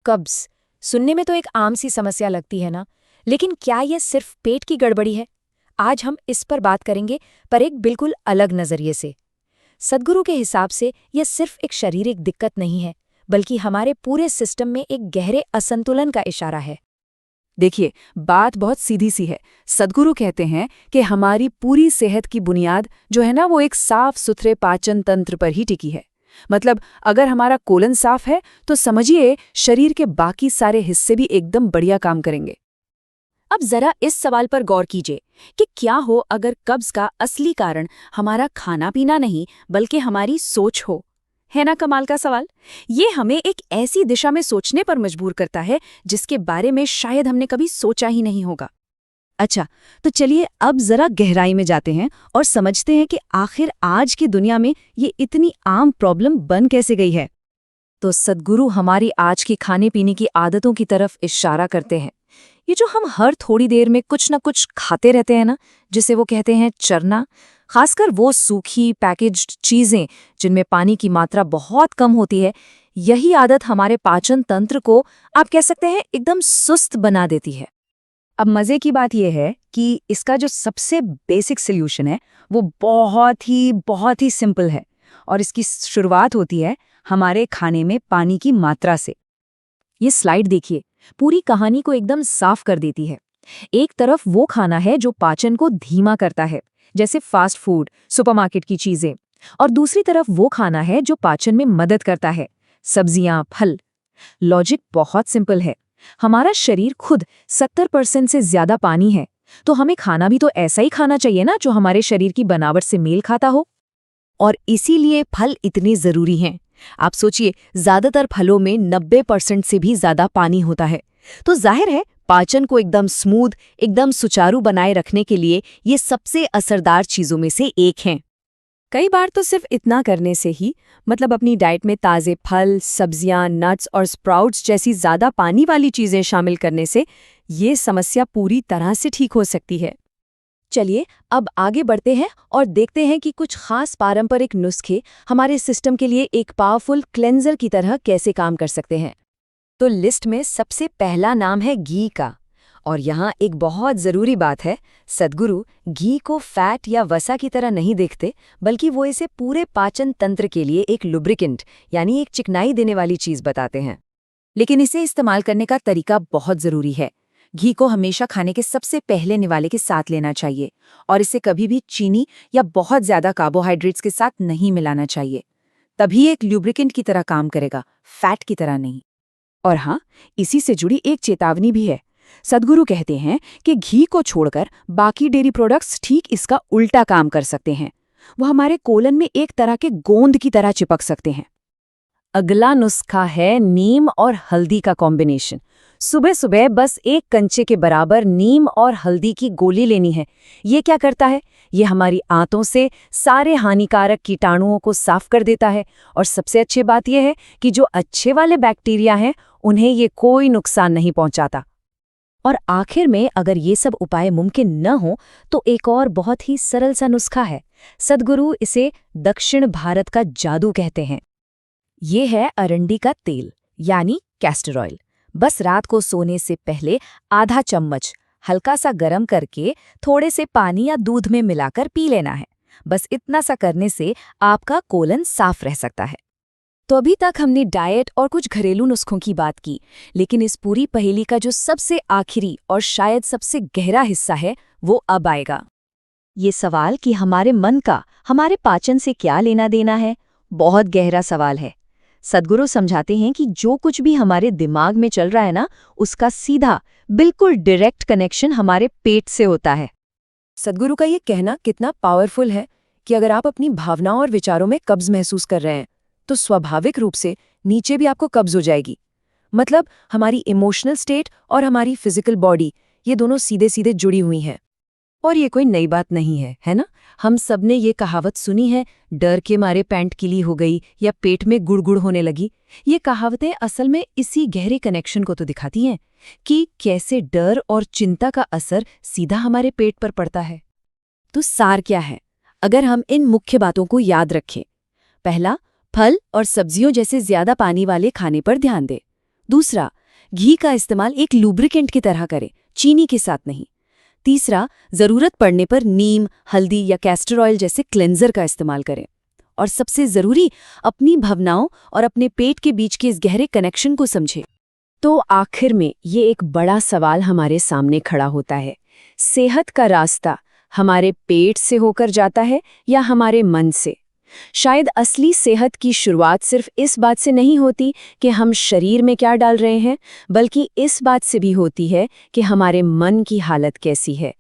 कब्ज सुनने में तो एक आम सी समस्या लगती है ना, लेकिन क्या यह सिर्फ पेट की गड़बड़ी है? आज हम इस पर बात करेंगे, पर एक बिल्कुल अलग नजरिए से। सद्गुरु के हिसाब से यह सिर्फ एक शारीरिक दिक्कत नहीं है, बल्कि हमारे पूरे सिस्टम में एक गहरे असंतुलन का इशारा है। देखिए, बात बहुत सीधी सी है। सद्गुरु कहते हैं कि हमारी पूरी सेहत की बुनियाद जो है ना, वो एक साफ सुथरे पाचन तंत्र पर ही टिकी है। मतलब अगर हमारा कोलन साफ है तो समझिए शरीर के बाकी सारे हिस्से भी एकदम बढ़िया काम करेंगे। अब जरा इस सवाल पर गौर कीजिए कि क्या हो अगर कब्ज का असली कारण हमारा खाना पीना नहीं, बल्कि हमारी सोच हो। है ना कमाल का सवाल? ये हमें एक ऐसी दिशा में सोचने पर मजबूर करता है जिसके बारे में शायद हमने कभी सोचा ही नहीं होगा। अच्छा, तो चलिए अब जरा गहराई में जाते हैं और समझते हैं कि आखिर आज की दुनिया में ये इतनी आम प्रॉब्लम बन कैसे गई है। तो सद्गुरु हमारी आज की खाने पीने की आदतों की तरफ इशारा करते हैं। ये जो हम हर थोड़ी देर में कुछ ना कुछ खाते रहते हैं ना, जिसे वो कहते हैं चरना, खासकर वो सूखी पैकेज्ड चीजें जिनमें पानी की मात्रा बहुत कम होती है, यही आदत हमारे पाचन तंत्र को, आप कह सकते हैं, एकदम सुस्त बना देती है। अब मजे की बात यह है कि इसका जो सबसे बेसिक सॉल्यूशन है वो बहुत ही सिंपल है, और इसकी शुरुआत होती है हमारे खाने में पानी की मात्रा से। ये स्लाइड देखिए, पूरी कहानी को एकदम साफ कर देती है। एक तरफ वो खाना है जो पाचन को धीमा करता है, जैसे फास्ट फूड, सुपरमार्केट की चीजें, और दूसरी तरफ वो खाना है जो पाचन में मदद करता है, सब्जियां, फल। लॉजिक बहुत सिंपल है। हमारा शरीर खुद 70% से ज्यादा पानी है, तो हमें खाना भी तो ऐसा ही खाना चाहिए ना जो हमारे शरीर की बनावट से मेल खाता हो। और इसीलिए फल इतने जरूरी हैं। आप सोचिए, ज्यादातर फलों में 90% से भी ज्यादा पानी होता है, तो जाहिर है पाचन को एकदम स्मूथ, एकदम सुचारू बनाए रखने के लिए ये सबसे असरदार चीजों में से एक हैं। कई बार तो सिर्फ इतना करने से ही, मतलब अपनी डाइट में ताज़े फल, सब्जियां, नट्स और स्प्राउट्स जैसी ज़्यादा पानी वाली चीज़ें शामिल करने से ये समस्या पूरी तरह से ठीक हो सकती है। चलिए अब आगे बढ़ते हैं और देखते हैं कि कुछ खास पारंपरिक नुस्खे हमारे सिस्टम के लिए एक पावरफुल क्लेंजर की तरह कैसे काम कर सकते हैं। तो लिस्ट में सबसे पहला नाम है घी का। और यहाँ एक बहुत ज़रूरी बात है, सद्गुरु घी को फैट या वसा की तरह नहीं देखते, बल्कि वो इसे पूरे पाचन तंत्र के लिए एक लुब्रिकेंट यानी एक चिकनाई देने वाली चीज़ बताते हैं। लेकिन इसे इस्तेमाल करने का तरीका बहुत ज़रूरी है। घी को हमेशा खाने के सबसे पहले निवाले के साथ लेना चाहिए, और इसे कभी भी चीनी या बहुत ज़्यादा कार्बोहाइड्रेट्स के साथ नहीं मिलाना चाहिए। तभी एक लुब्रिकेंट की तरह काम करेगा, फैट की तरह नहीं। और हाँ, इसी से जुड़ी एक चेतावनी भी है। सद्गुरु कहते हैं कि घी को छोड़कर बाकी डेयरी प्रोडक्ट्स ठीक इसका उल्टा काम कर सकते हैं। वो हमारे कोलन में एक तरह के गोंद की तरह चिपक सकते हैं। अगला नुस्खा है नीम और हल्दी का कॉम्बिनेशन। सुबह सुबह बस एक कंचे के बराबर नीम और हल्दी की गोली लेनी है। ये क्या करता है? ये हमारी आंतों से सारे हानिकारक कीटाणुओं को साफ कर देता है, और सबसे अच्छी बात यह है कि जो अच्छे वाले बैक्टीरिया हैं उन्हें ये कोई नुकसान नहीं पहुंचाता। और आखिर में, अगर ये सब उपाय मुमकिन न हो तो एक और बहुत ही सरल सा नुस्खा है। सद्गुरु इसे दक्षिण भारत का जादू कहते हैं। ये है अरंडी का तेल यानी कैस्टर ऑयल। बस रात को सोने से पहले आधा चम्मच हल्का सा गरम करके थोड़े से पानी या दूध में मिलाकर पी लेना है। बस इतना सा करने से आपका कोलन साफ रह सकता है। तो अभी तक हमने डाइट और कुछ घरेलू नुस्खों की बात की, लेकिन इस पूरी पहेली का जो सबसे आखिरी और शायद सबसे गहरा हिस्सा है वो अब आएगा। ये सवाल कि हमारे मन का हमारे पाचन से क्या लेना देना है, बहुत गहरा सवाल है। सद्गुरु समझाते हैं कि जो कुछ भी हमारे दिमाग में चल रहा है ना, उसका सीधा, बिल्कुल डायरेक्ट कनेक्शन हमारे पेट से होता है। सद्गुरु का ये कहना कितना पावरफुल है कि अगर आप अपनी भावनाओं और विचारों में कब्ज महसूस कर रहे हैं, तो स्वाभाविक रूप से नीचे भी आपको कब्ज हो जाएगी। मतलब हमारी इमोशनल स्टेट और हमारी फिजिकल बॉडी, ये दोनों सीधे सीधे जुड़ी हुई हैं। और ये कोई नई बात नहीं है, है ना? हम सब ने ये कहावत सुनी है, डर के मारे पैंट गीली हो गई या पेट में गुड़गुड़ होने लगी। ये कहावतें असल में इसी गहरे कनेक्शन को तो दिखाती हैं कि कैसे डर और चिंता का असर सीधा हमारे पेट पर पड़ता है। तो सार क्या है, अगर हम इन मुख्य बातों को याद रखें? पहला, फल और सब्जियों जैसे ज्यादा पानी वाले खाने पर ध्यान दें। दूसरा, घी का इस्तेमाल एक लुब्रिकेंट की तरह करें, चीनी के साथ नहीं। तीसरा, ज़रूरत पड़ने पर नीम, हल्दी या कैस्टर ऑयल जैसे क्लेंजर का इस्तेमाल करें। और सबसे ज़रूरी, अपनी भावनाओं और अपने पेट के बीच के इस गहरे कनेक्शन को समझें। तो आखिर में ये एक बड़ा सवाल हमारे सामने खड़ा होता है, सेहत का रास्ता हमारे पेट से होकर जाता है या हमारे मन से? शायद असली सेहत की शुरुआत सिर्फ इस बात से नहीं होती कि हम शरीर में क्या डाल रहे हैं, बल्कि इस बात से भी होती है कि हमारे मन की हालत कैसी है।